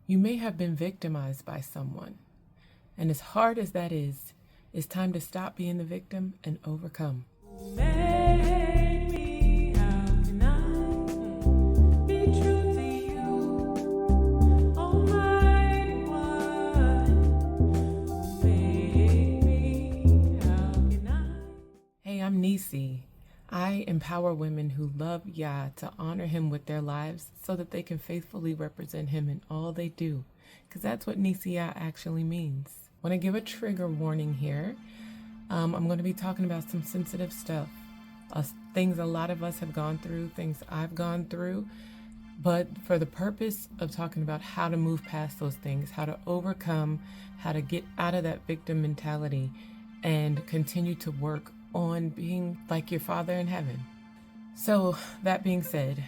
You may have been victimized by someone, and as hard as that is, it's time to stop being the victim and overcome. Make me, how can I be true to you, Almighty One? Make me, how can I? Hey, I'm Nisi. I empower women who love Yah to honor him with their lives so that they can faithfully represent him in all they do, because that's what Nisi Yah actually means. I want to give a trigger warning here. I'm going to be talking about some sensitive stuff, things a lot of us have gone through, things I've gone through, but for the purpose of talking about how to move past those things, how to overcome, how to get out of that victim mentality and continue to work on being like your Father in heaven. So that being said,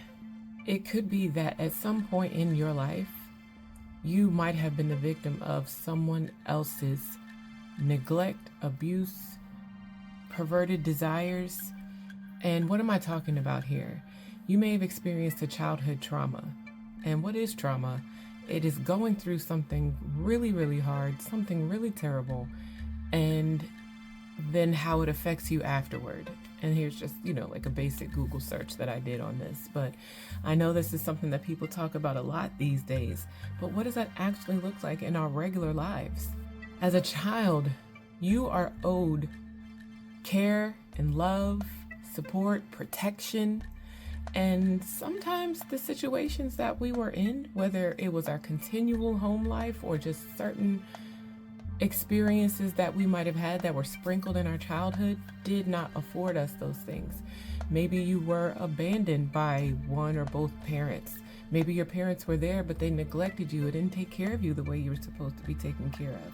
it could be that at some point in your life, you might have been the victim of someone else's neglect, abuse, perverted desires. And what am I talking about here? You may have experienced a childhood trauma. And what is trauma? It is going through something really, really hard, something really terrible, and then how it affects you afterward. And here's just, like a basic Google search that I did on this. But I know this is something that people talk about a lot these days. But what does that actually look like in our regular lives? As a child, you are owed care and love, support, protection. And sometimes the situations that we were in, whether it was our continual home life or just certain experiences that we might have had that were sprinkled in our childhood, did not afford us those things. Maybe you were abandoned by one or both parents. Maybe your parents were there, but they neglected you or didn't take care of you the way you were supposed to be taken care of.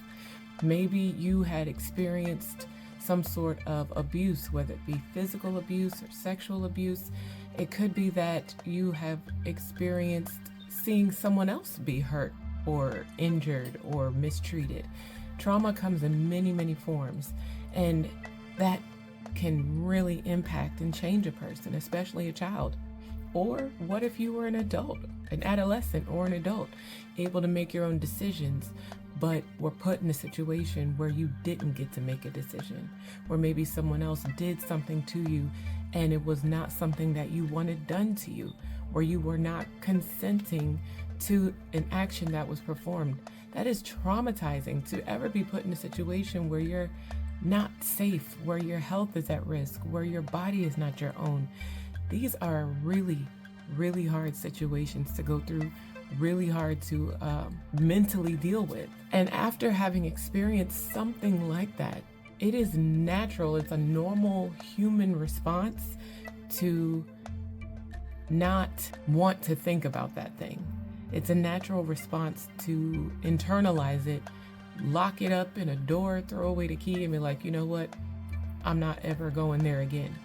Maybe you had experienced some sort of abuse, whether it be physical abuse or sexual abuse. It could be that you have experienced seeing someone else be hurt or injured or mistreated. Trauma comes in many, many forms, and that can really impact and change a person, especially a child. Or what if you were an adult, an adolescent or an adult, able to make your own decisions, but were put in a situation where you didn't get to make a decision, where maybe someone else did something to you and it was not something that you wanted done to you, where you were not consenting to an action that was performed. That is traumatizing, to ever be put in a situation where you're not safe, where your health is at risk, where your body is not your own. These are really, really hard situations to go through, really hard to mentally deal with. And after having experienced something like that, it is natural, it's a normal human response to not want to think about that thing. It's a natural response to internalize it, lock it up in a door, throw away the key, and be like, you know what? I'm not ever going there again.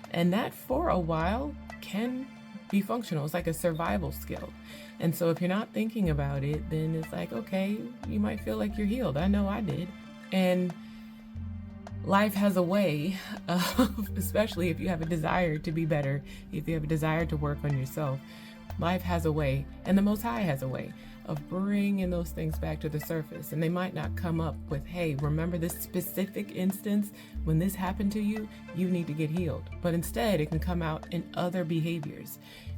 And that for a while can be functional. It's like a survival skill. And so if you're not thinking about it, then it's like, okay, you might feel like you're healed. I know I did. And life has a way of, especially if you have a desire to be better, if you have a desire to work on yourself, life has a way, and the Most High has a way of bringing those things back to the surface. And they might not come up with, hey, remember this specific instance when this happened to you, you need to get healed. But instead, it can come out in other behaviors.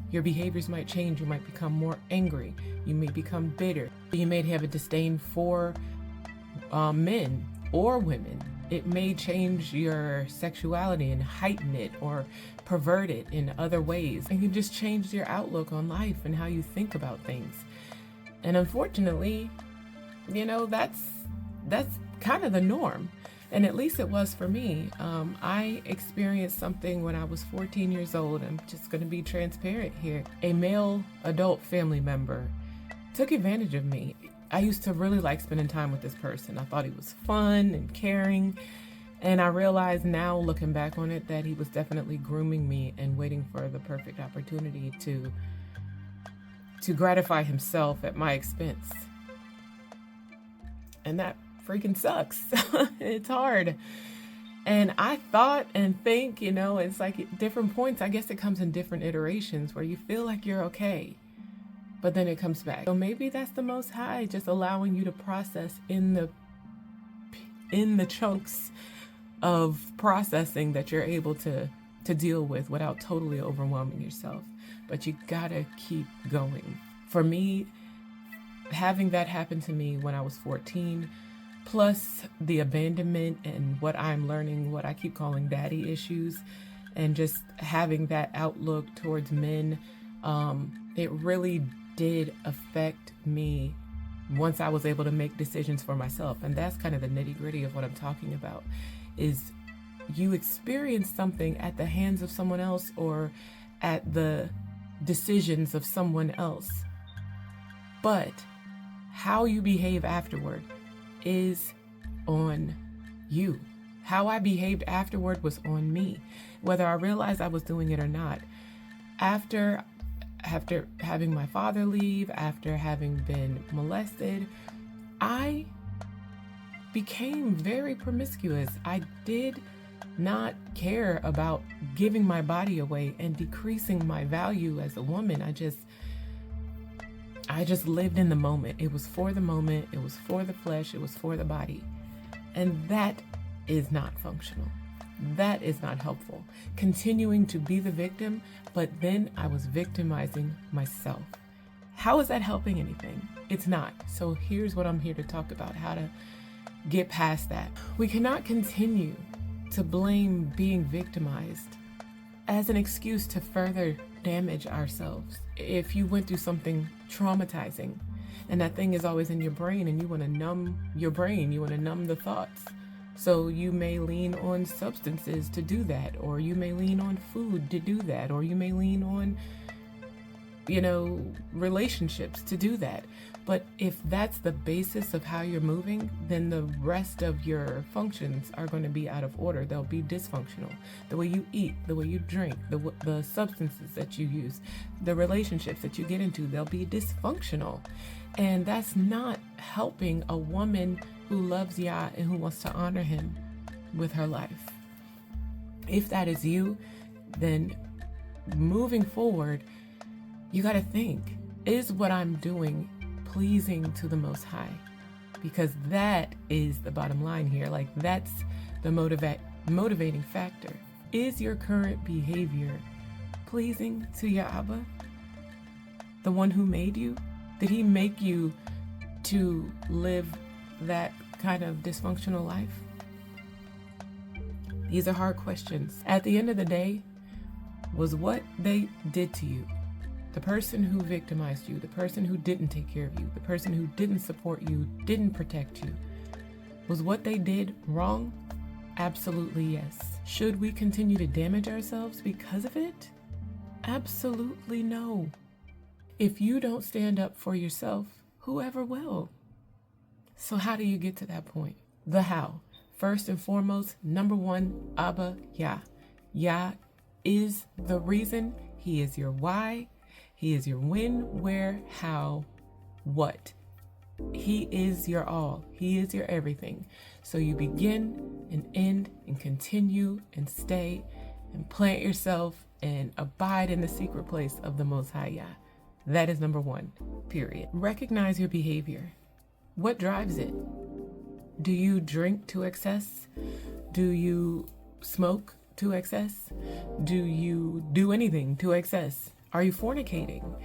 Your behaviors might change. You might become more angry. You may become bitter. You may have a disdain for men or women. It may change your sexuality and heighten it or pervert it in other ways. And can just change your outlook on life and how you think about things. And unfortunately, that's kind of the norm. And at least it was for me. I experienced something when I was 14 years old. I'm just going to be transparent here. A male adult family member took advantage of me. I used to really like spending time with this person. I thought he was fun and caring. And I realize now, looking back on it, that he was definitely grooming me and waiting for the perfect opportunity to gratify himself at my expense. And that freaking sucks. It's hard. And I thought and think, it's like at different points, I guess it comes in different iterations where you feel like you're okay. but then it comes back. So maybe that's the Most High just allowing you to process in the chunks of processing that you're able to deal with without totally overwhelming yourself. But you gotta keep going. For me, having that happen to me when I was 14, plus the abandonment and what I'm learning, what I keep calling daddy issues, and just having that outlook towards men, it really did affect me once I was able to make decisions for myself. And that's kind of the nitty-gritty of what I'm talking about, is you experience something at the hands of someone else or at the decisions of someone else. But how you behave afterward is on you. How I behaved afterward was on me, whether I realized I was doing it or not. After having my father leave, after having been molested, I became very promiscuous. I did not care about giving my body away and decreasing my value as a woman. I just lived in the moment. It was for the moment. It was for the flesh. It was for the body. And that is not functional. That is not helpful. Continuing to be the victim, but then I was victimizing myself. How is that helping anything? It's not. So here's what I'm here to talk about, how to get past that. We cannot continue to blame being victimized as an excuse to further damage ourselves. If you went through something traumatizing and that thing is always in your brain and you want to numb your brain, you want to numb the thoughts. So you may lean on substances to do that, or you may lean on food to do that, or you may lean on, relationships to do that. But if that's the basis of how you're moving, then the rest of your functions are going to be out of order. They'll be dysfunctional. The way you eat, the way you drink, the substances that you use, the relationships that you get into, they'll be dysfunctional. And that's not helping a woman who loves Yah and who wants to honor him with her life. If that is you, then moving forward, you got to think, is what I'm doing pleasing to the Most High? Because that is the bottom line here. Like, that's the motivating factor. Is your current behavior pleasing to your Abba, the one who made you? Did he make you to live that kind of dysfunctional life? These are hard questions. At the end of the day, was what they did to you, the person who victimized you, the person who didn't take care of you, the person who didn't support you, didn't protect you, was what they did wrong? Absolutely yes. Should we continue to damage ourselves because of it? Absolutely no. If you don't stand up for yourself, whoever will? So how do you get to that point? The how. First and foremost, number one, Abba Yah. Yah is the reason. He is your why. He is your when, where, how, what. He is your all. He is your everything. So you begin and end and continue and stay and plant yourself and abide in the secret place of the Most High Yah. That is number one, period. Recognize your behavior. What drives it? Do you drink to excess? Do you smoke to excess? Do you do anything to excess? Are you fornicating?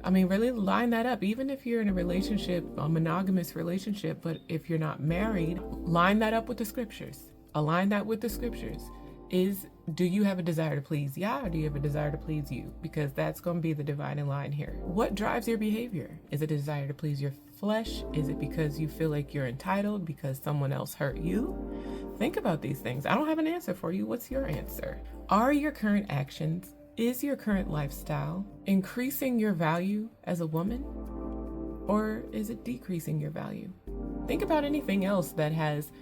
I mean, really line that up. Even if you're in a relationship, a monogamous relationship, but if you're not married, line that up with the scriptures. Align that with the scriptures. Do you have a desire to please Yah, or do you have a desire to please you? Because that's going to be the dividing line here. What drives your behavior? Is it a desire to please your flesh? Is it because you feel like you're entitled because someone else hurt you? Think about these things. I don't have an answer for you. What's your answer? Are your current actions, is your current lifestyle increasing your value as a woman? Or is it decreasing your value? Think about anything else that has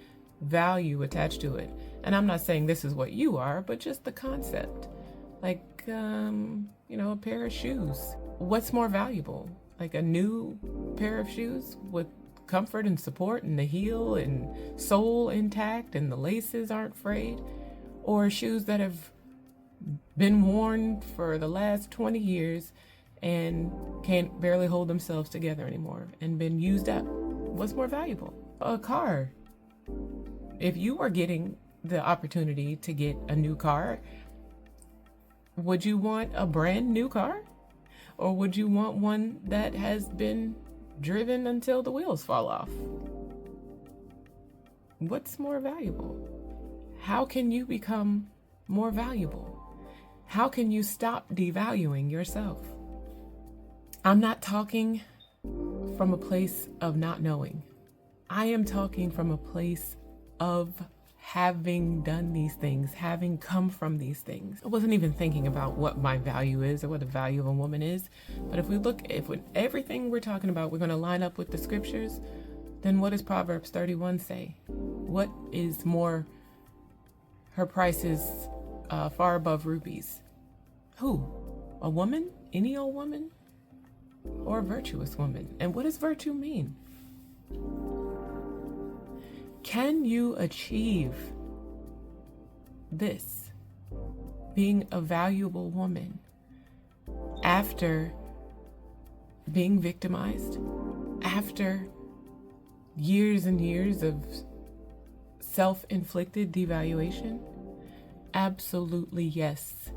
value attached to it. And I'm not saying this is what you are, but just the concept. Like, a pair of shoes. What's more valuable? Like a new pair of shoes with comfort and support and the heel and sole intact and the laces aren't frayed? Or shoes that have been worn for the last 20 years and can't barely hold themselves together anymore and been used up. What's more valuable? A car. If you are getting the opportunity to get a new car, would you want a brand new car? Or would you want one that has been driven until the wheels fall off? What's more valuable? How can you become more valuable? How can you stop devaluing yourself? I'm not talking from a place of not knowing. I am talking from a place of having done these things, having come from these things. I wasn't even thinking about what my value is or what the value of a woman is. But if with everything we're talking about, we're going to line up with the scriptures, then what does Proverbs 31 say? What is more, her price is far above rubies. Who? A woman? Any old woman? Or a virtuous woman? And what does virtue mean? Can you achieve this, being a valuable woman, after being victimized, after years and years of self-inflicted devaluation? Absolutely yes.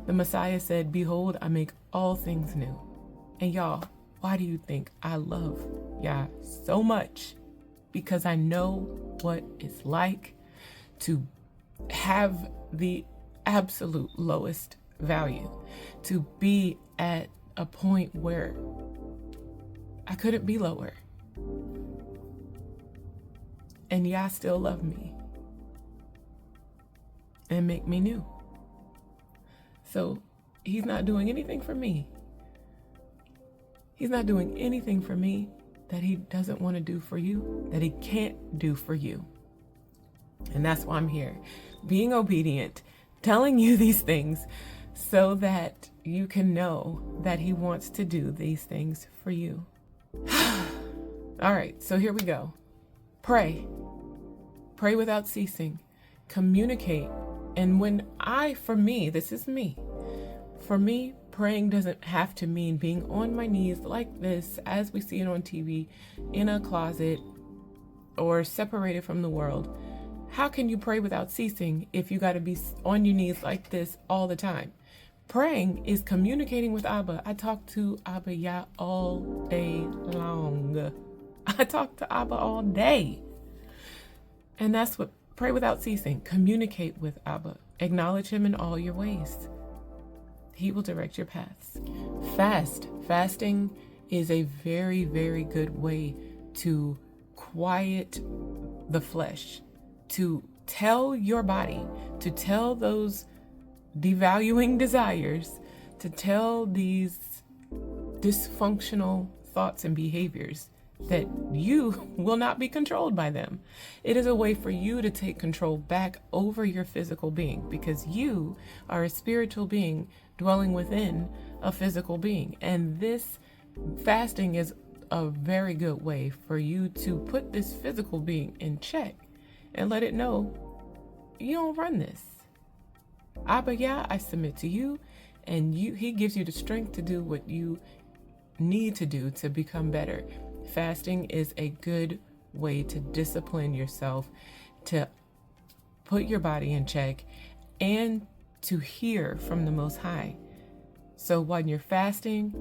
The Messiah said, "Behold, I make all things new." And y'all, why do you think I love Yah so much? Because I know what it's like to have the absolute lowest value, to be at a point where I couldn't be lower. And Yah still love me and make me new. So he's not doing anything for me. He's not doing anything for me that he doesn't want to do for you, that he can't do for you. And that's why I'm here, being obedient, telling you these things so that you can know that he wants to do these things for you. All right, so here we go. Pray. Pray without ceasing. Communicate. And for me, this is me. For me, praying doesn't have to mean being on my knees like this, as we see it on TV, in a closet, or separated from the world. How can you pray without ceasing if you got to be on your knees like this all the time? Praying is communicating with Abba. I talk to Abba Yah all day long. I talk to Abba all day. And that's what pray without ceasing. Communicate with Abba. Acknowledge him in all your ways. He will direct your paths. Fast. Fasting is a very, very good way to quiet the flesh, to tell your body, to tell those devaluing desires, to tell these dysfunctional thoughts and behaviors that you will not be controlled by them. It is a way for you to take control back over your physical being, because you are a spiritual being dwelling within a physical being. And this fasting is a very good way for you to put this physical being in check and let it know you don't run this. Abba Yah, I submit to you, and he gives you the strength to do what you need to do to become better. Fasting is a good way to discipline yourself, to put your body in check, and to hear from the Most High. So when you're fasting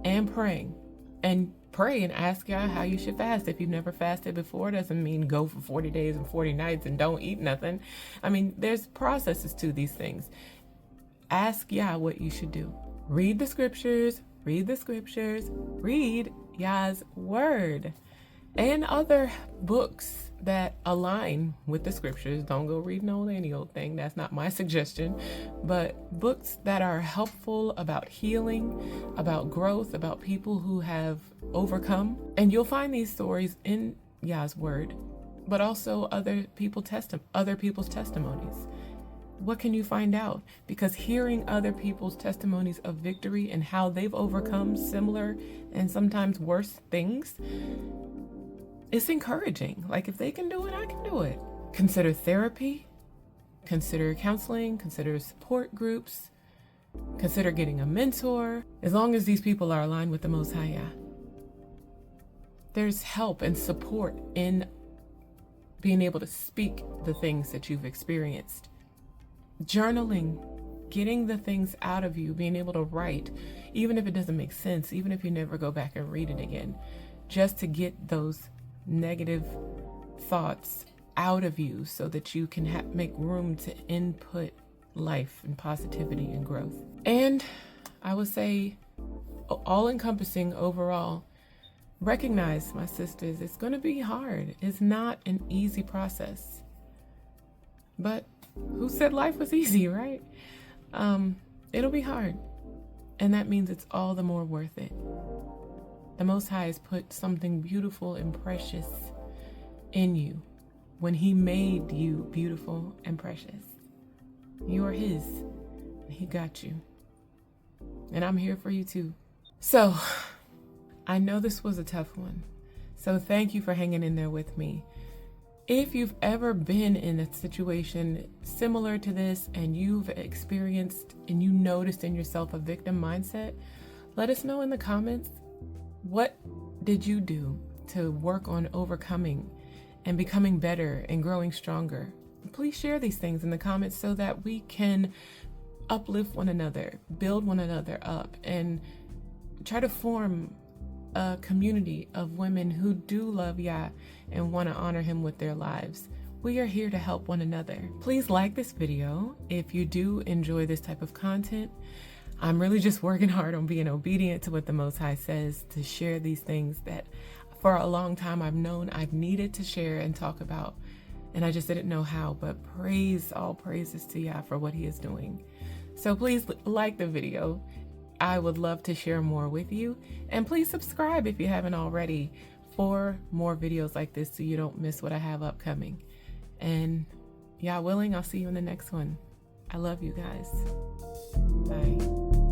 and praying, and pray and ask Yah how you should fast. If you've never fasted before, doesn't mean go for 40 days and 40 nights and don't eat nothing. I mean, there's processes to these things. Ask Yah what you should do. Read the scriptures, read Yah's word, and other books that align with the scriptures. Don't go reading any old thing. That's not my suggestion. But books that are helpful about healing, about growth, about people who have overcome. And you'll find these stories in Yah's word, but also other people's testimonies. What can you find out? Because hearing other people's testimonies of victory and how they've overcome similar and sometimes worse things, it's encouraging. Like, if they can do it, I can do it. Consider therapy, consider counseling, consider support groups, consider getting a mentor, as long as these people are aligned with the Most High Yah. There's help and support in being able to speak the things that you've experienced. Journaling, getting the things out of you, being able to write, even if it doesn't make sense, even if you never go back and read it again, just to get those negative thoughts out of you so that you can make room to input life and positivity and growth. And I would say, all encompassing overall, recognize, my sisters, it's going to be hard. It's not an easy process. But who said life was easy, right? It'll be hard. And that means it's all the more worth it. The Most High has put something beautiful and precious in you when He made you beautiful and precious. You are His. He got you. And I'm here for you too. So, I know this was a tough one. So thank you for hanging in there with me. If you've ever been in a situation similar to this and you've experienced and you noticed in yourself a victim mindset, let us know in the comments. What did you do to work on overcoming and becoming better and growing stronger? Please share these things in the comments so that we can uplift one another, build one another up, and try to form a community of women who do love Yah and want to honor Him with their lives. We are here to help one another. Please like this video if you do enjoy this type of content. I'm really just working hard on being obedient to what the Most High says, to share these things that for a long time I've known I've needed to share and talk about, and I just didn't know how. But all praises to Yah for what He is doing. So please like the video. I would love to share more with you. And please subscribe if you haven't already for more videos like this so you don't miss what I have upcoming. And Yah willing, I'll see you in the next one. I love you guys. Bye.